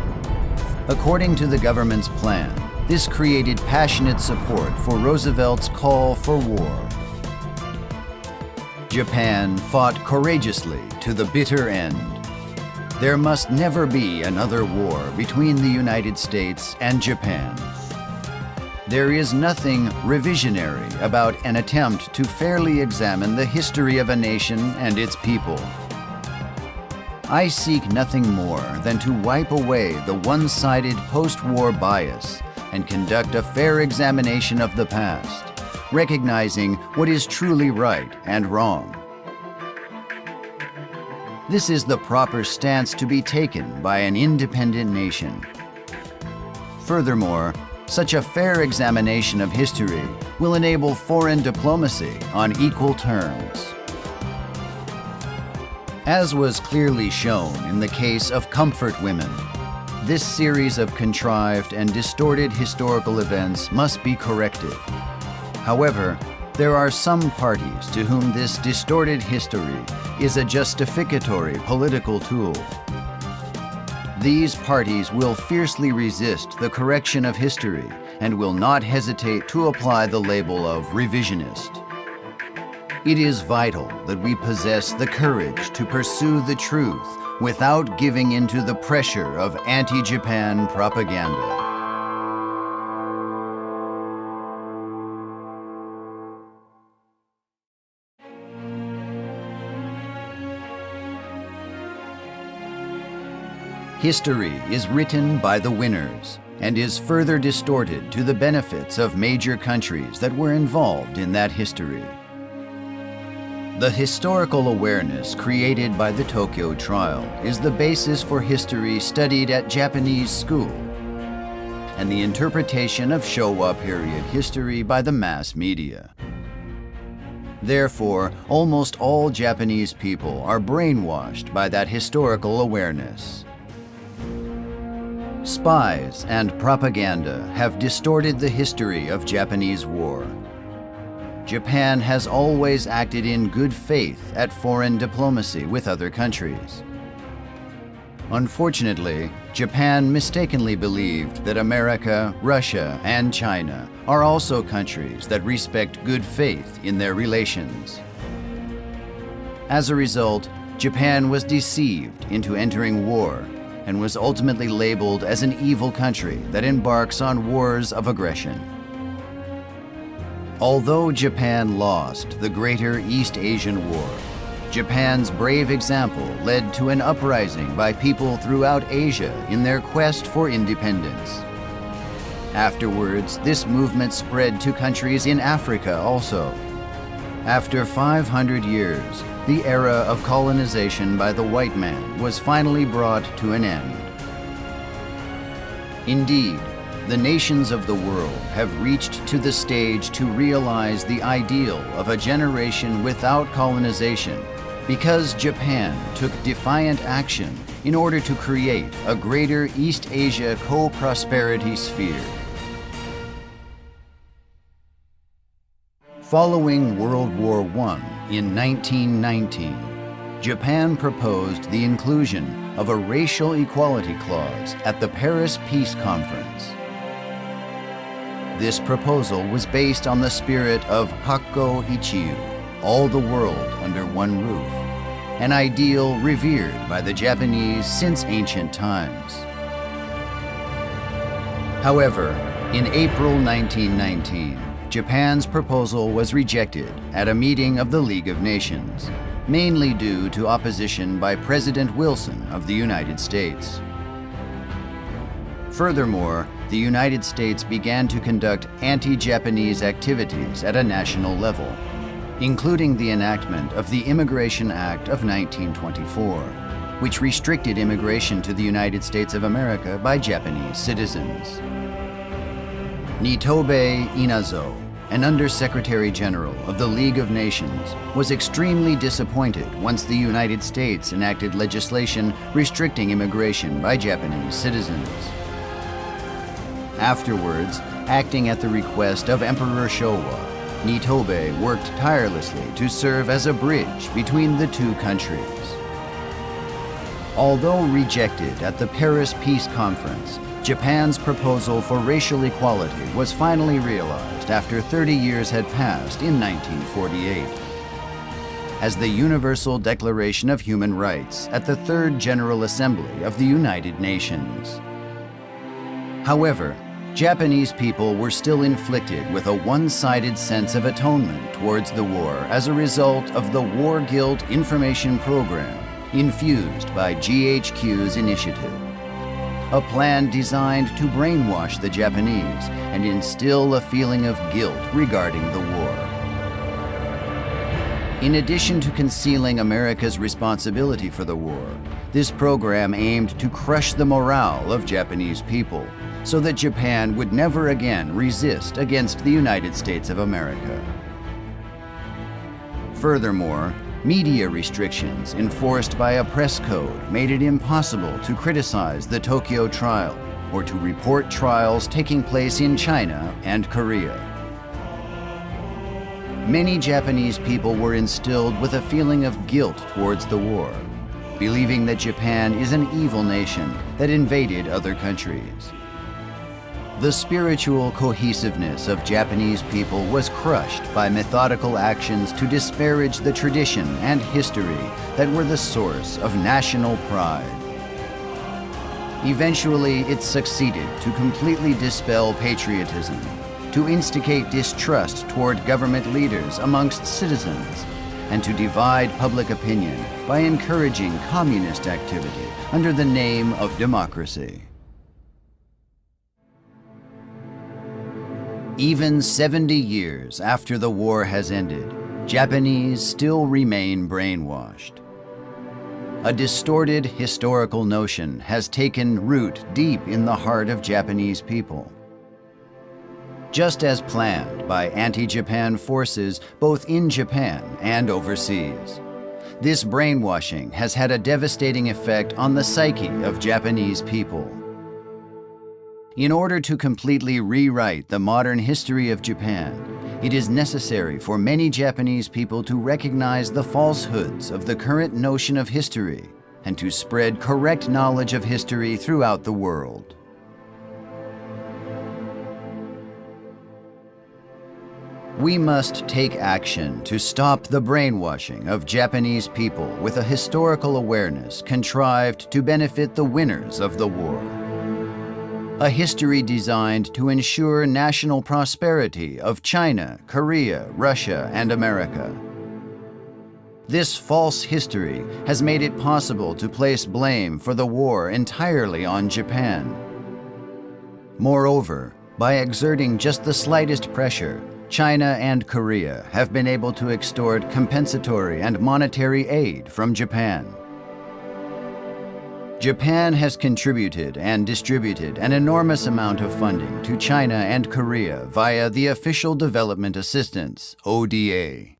According to the government's plan, this created passionate support for Roosevelt's call for war. Japan fought courageously to the bitter end. There must never be another war between the United States and Japan. There is nothing revisionary about an attempt to fairly examine the history of a nation and its people. I seek nothing more than to wipe away the one-sided post-war bias and conduct a fair examination of the past, recognizing what is truly right and wrong. This is the proper stance to be taken by an independent nation. Furthermore, such a fair examination of history will enable foreign diplomacy on equal terms. As was clearly shown in the case of Comfort Women, this series of contrived and distorted historical events must be corrected. However, there are some parties to whom this distorted history is a justificatory political tool. These parties will fiercely resist the correction of history and will not hesitate to apply the label of revisionist. It is vital that we possess the courage to pursue the truth without giving into the pressure of anti-Japan propaganda. History is written by the winners and is further distorted to the benefits of major countries that were involved in that history. The historical awareness created by the Tokyo trial is the basis for history studied at Japanese school and the interpretation of Showa period history by the mass media. Therefore, almost all Japanese people are brainwashed by that historical awareness. Spies and propaganda have distorted the history of Japanese war. Japan has always acted in good faith at foreign diplomacy with other countries. Unfortunately, Japan mistakenly believed that America, Russia, and China are also countries that respect good faith in their relations. As a result, Japan was deceived into entering war and was ultimately labeled as an evil country that embarks on wars of aggression. Although Japan lost the Greater East Asian War, Japan's brave example led to an uprising by people throughout Asia in their quest for independence. Afterwards, this movement spread to countries in Africa also. After 500 years, the era of colonization by the white man was finally brought to an end. Indeed, the nations of the world have reached to the stage to realize the ideal of a generation without colonization because Japan took defiant action in order to create a greater East Asia co-prosperity sphere. Following World War I in 1919, Japan proposed the inclusion of a racial equality clause at the Paris Peace Conference. This proposal was based on the spirit of Hakko Ichiu, all the world under one roof, an ideal revered by the Japanese since ancient times. However, in April 1919, Japan's proposal was rejected at a meeting of the League of Nations, mainly due to opposition by President Wilson of the United States. Furthermore, the United States began to conduct anti-Japanese activities at a national level, including the enactment of the Immigration Act of 1924, which restricted immigration to the United States of America by Japanese citizens. Nitobe Inazo, an Undersecretary General of the League of Nations, was extremely disappointed once the United States enacted legislation restricting immigration by Japanese citizens. Afterwards, acting at the request of Emperor Showa, Nitobe worked tirelessly to serve as a bridge between the two countries. Although rejected at the Paris Peace Conference, Japan's proposal for racial equality was finally realized after 30 years had passed in 1948. As the Universal Declaration of Human Rights at the Third General Assembly of the United Nations. However, Japanese people were still inflicted with a one-sided sense of atonement towards the war as a result of the War Guilt Information Program infused by GHQ's initiative, a plan designed to brainwash the Japanese and instill a feeling of guilt regarding the war. In addition to concealing America's responsibility for the war, this program aimed to crush the morale of Japanese people so that Japan would never again resist against the United States of America. Furthermore, media restrictions enforced by a press code made it impossible to criticize the Tokyo trial or to report trials taking place in China and Korea. Many Japanese people were instilled with a feeling of guilt towards the war, believing that Japan is an evil nation that invaded other countries. The spiritual cohesiveness of Japanese people was crushed by methodical actions to disparage the tradition and history that were the source of national pride. Eventually, it succeeded to completely dispel patriotism, to instigate distrust toward government leaders amongst citizens, and to divide public opinion by encouraging communist activity under the name of democracy. Even 70 years after the war has ended, Japanese still remain brainwashed. A distorted historical notion has taken root deep in the heart of Japanese people. Just as planned by anti-Japan forces both in Japan and overseas, this brainwashing has had a devastating effect on the psyche of Japanese people. In order to completely rewrite the modern history of Japan, it is necessary for many Japanese people to recognize the falsehoods of the current notion of history and to spread correct knowledge of history throughout the world. We must take action to stop the brainwashing of Japanese people with a historical awareness contrived to benefit the winners of the war. A history designed to ensure national prosperity of China, Korea, Russia, and America. This false history has made it possible to place blame for the war entirely on Japan. Moreover, by exerting just the slightest pressure, China and Korea have been able to extort compensatory and monetary aid from Japan. Japan has contributed and distributed an enormous amount of funding to China and Korea via the Official Development Assistance, ODA.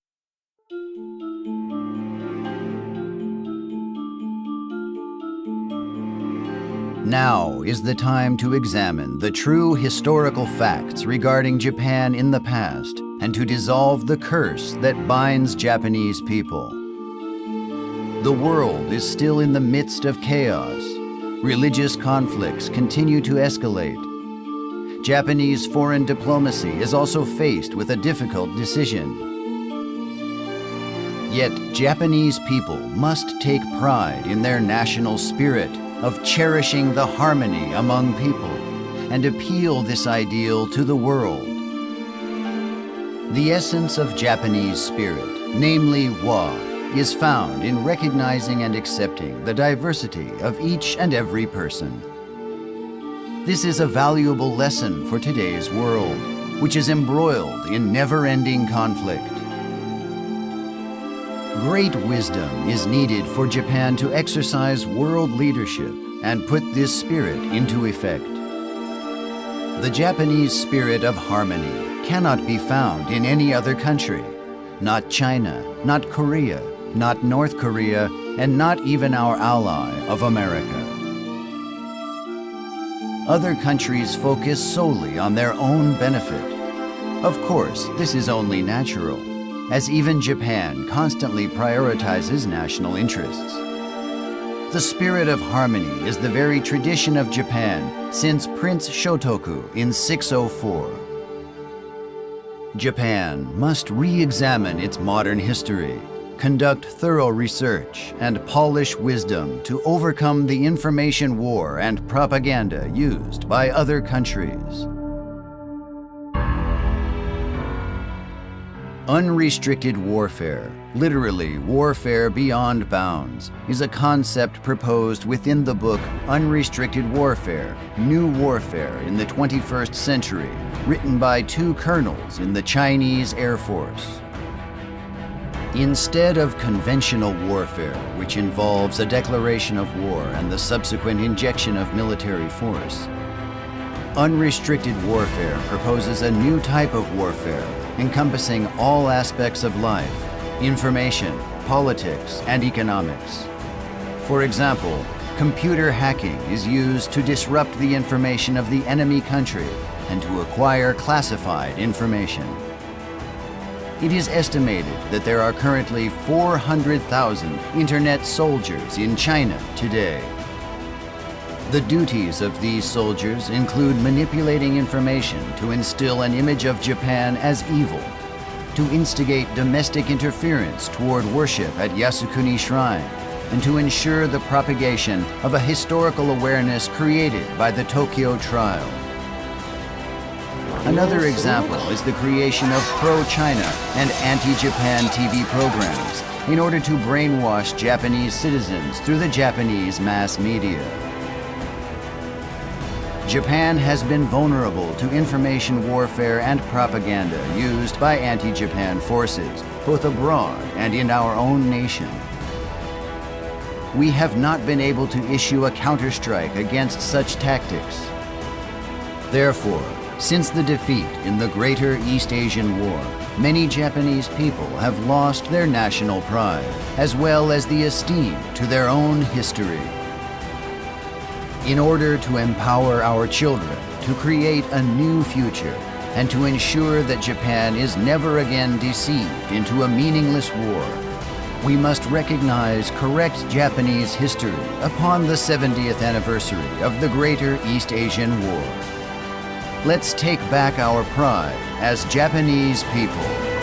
Now is the time to examine the true historical facts regarding Japan in the past and to dissolve the curse that binds Japanese people. The world is still in the midst of chaos. Religious conflicts continue to escalate. Japanese foreign diplomacy is also faced with a difficult decision. Yet Japanese people must take pride in their national spirit of cherishing the harmony among people and appeal this ideal to the world. The essence of Japanese spirit, namely wa, is found in recognizing and accepting the diversity of each and every person. This is a valuable lesson for today's world, which is embroiled in never-ending conflict. Great wisdom is needed for Japan to exercise world leadership and put this spirit into effect. The Japanese spirit of harmony cannot be found in any other country, not China, not Korea, not North Korea, and not even our ally of America. Other countries focus solely on their own benefit. Of course, this is only natural, as even Japan constantly prioritizes national interests. The spirit of harmony is the very tradition of Japan since Prince Shotoku in 604. Japan must re-examine its modern history, conduct thorough research, and polish wisdom to overcome the information war and propaganda used by other countries. Unrestricted warfare, literally warfare beyond bounds, is a concept proposed within the book Unrestricted Warfare, New Warfare in the 21st Century, written by two colonels in the Chinese Air Force. Instead of conventional warfare, which involves a declaration of war and the subsequent injection of military force, unrestricted warfare proposes a new type of warfare encompassing all aspects of life, information, politics, and economics. For example, computer hacking is used to disrupt the information of the enemy country and to acquire classified information. It is estimated that there are currently 400,000 internet soldiers in China today. The duties of these soldiers include manipulating information to instill an image of Japan as evil, to instigate domestic interference toward worship at Yasukuni Shrine, and to ensure the propagation of a historical awareness created by the Tokyo trial. Another example is the creation of pro-China and anti-Japan TV programs in order to brainwash Japanese citizens through the Japanese mass media. Japan has been vulnerable to information warfare and propaganda used by anti-Japan forces, both abroad and in our own nation. We have not been able to issue a counterstrike against such tactics. Therefore, since the defeat in the Greater East Asian War, many Japanese people have lost their national pride, as well as the esteem to their own history. In order to empower our children to create a new future and to ensure that Japan is never again deceived into a meaningless war, we must recognize correct Japanese history upon the 70th anniversary of the Greater East Asian War. Let's take back our pride as Japanese people.